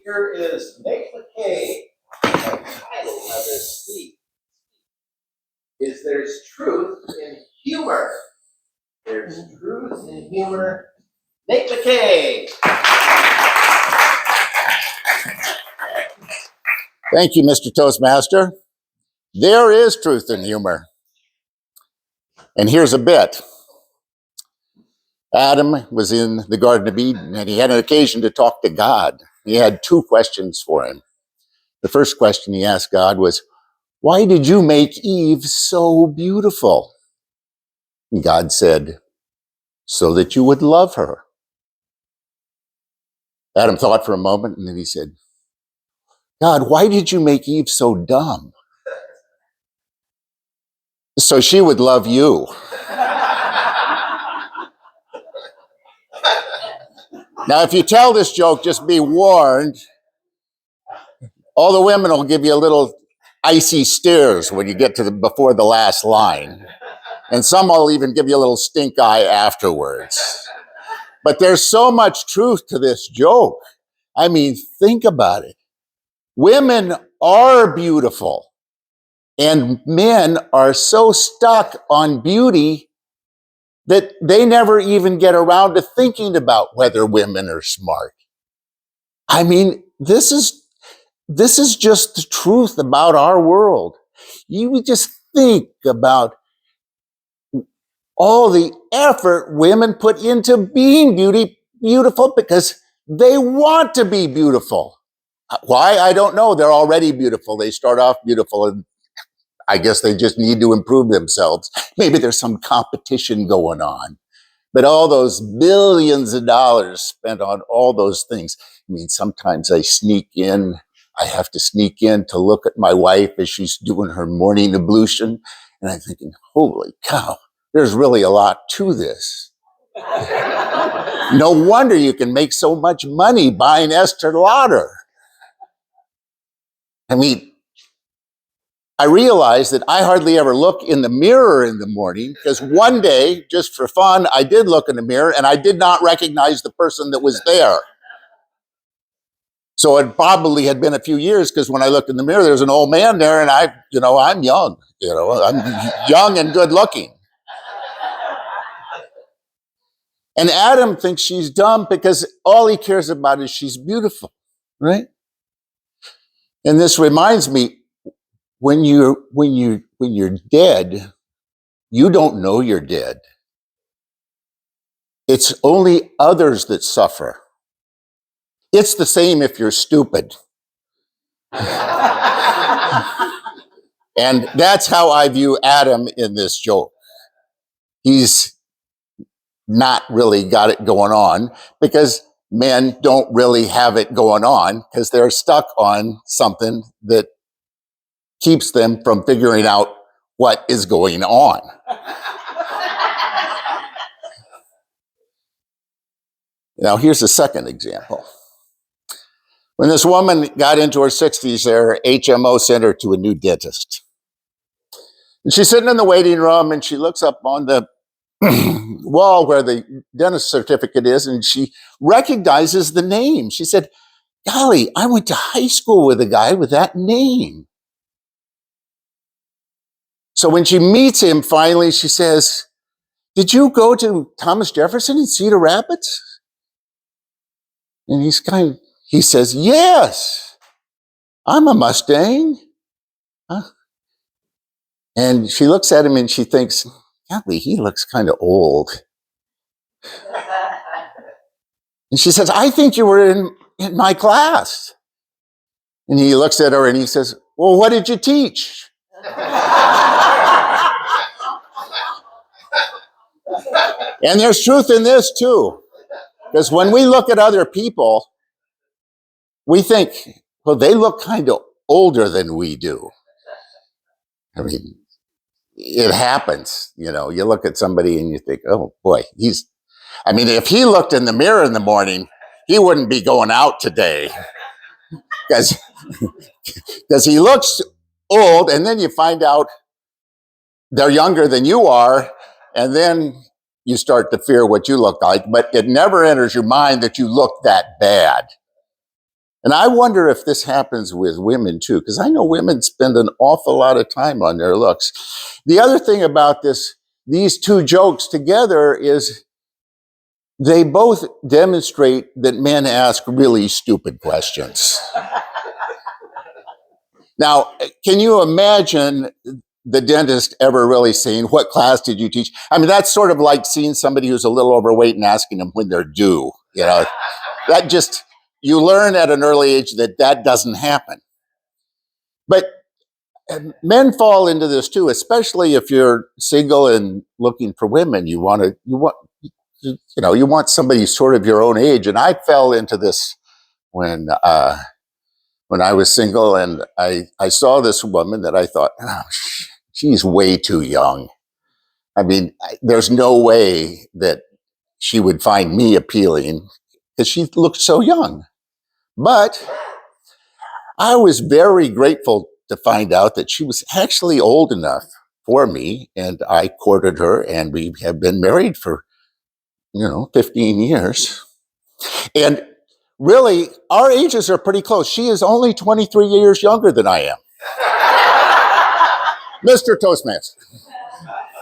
Here is Nate McKay. The title of his speech is There's Truth in Humor. There's truth in humor. Nate McKay. Thank you, Mr. Toastmaster. There is truth in humor. And here's a bit. Adam was in the Garden of Eden, and he had an occasion to talk to God. He had two questions for him. The first question he asked God was, why did you make Eve so beautiful? And God said, so that you would love her. Adam thought for a moment, and then he said, God, why did you make Eve so dumb? So she would love you. Now, if you tell this joke, just be warned, all the women will give you a little icy stares when you get to before the last line. And some will even give you a little stink eye afterwards. But there's so much truth to this joke. I mean, think about it. Women are beautiful, and men are so stuck on beauty that they never even get around to thinking about whether women are smart. I mean, this is just the truth about our world. You would just think about all the effort women put into being beautiful because they want to be beautiful. Why? I don't know. They're already beautiful. They start off beautiful, and I guess they just need to improve themselves. Maybe there's some competition going on. But all those billions of dollars spent on all those things. I mean, sometimes I have to sneak in to look at my wife as she's doing her morning ablution. And I'm thinking, holy cow, there's really a lot to this. No wonder you can make so much money buying Estee Lauder. I mean, I realized that I hardly ever look in the mirror in the morning because one day, just for fun, I did look in the mirror and I did not recognize the person that was there. So it probably had been a few years because when I looked in the mirror, there was an old man there and I'm young, I'm young and good looking. And Adam thinks she's dumb because all he cares about is she's beautiful, right? And this reminds me, when you're dead, you don't know you're dead. It's only others that suffer. It's the same if you're stupid. And that's how I view Adam in this joke. He's not really got it going on because men don't really have it going on because they're stuck on something that keeps them from figuring out what is going on. Now, here's a second example. When this woman got into her 60s, their HMO sent her to a new dentist. And she's sitting in the waiting room and she looks up on the wall where the dentist certificate is and she recognizes the name. She said, golly, I went to high school with a guy with that name. So when she meets him finally, she says, did you go to Thomas Jefferson in Cedar Rapids? And he says, yes, I'm a Mustang. Huh? And she looks at him and she thinks, golly, he looks kind of old. And she says, I think you were in my class. And he looks at her and he says, well, what did you teach? And there's truth in this too. Because when we look at other people, we think, well, they look kind of older than we do. I mean, it happens. You look at somebody and you think, oh boy, if he looked in the mirror in the morning, he wouldn't be going out today. Because he looks old, and then you find out they're younger than you are, and then you start to fear what you look like, but it never enters your mind that you look that bad. And I wonder if this happens with women too, because I know women spend an awful lot of time on their looks. The other thing about these two jokes together is they both demonstrate that men ask really stupid questions. Now, can you imagine the dentist ever really saying, "What class did you teach?" I mean, that's sort of like seeing somebody who's a little overweight and asking them when they're due. You know, that just, you learn at an early age that that doesn't happen. But men fall into this too, especially if you're single and looking for women. You want somebody sort of your own age. And I fell into this when I was single, and I saw this woman that I thought, oh, she's way too young. I mean, there's no way that she would find me appealing because she looked so young. But I was very grateful to find out that she was actually old enough for me, and I courted her, and we have been married for, 15 years. And really, our ages are pretty close. She is only 23 years younger than I am. Mr. Toastmaster.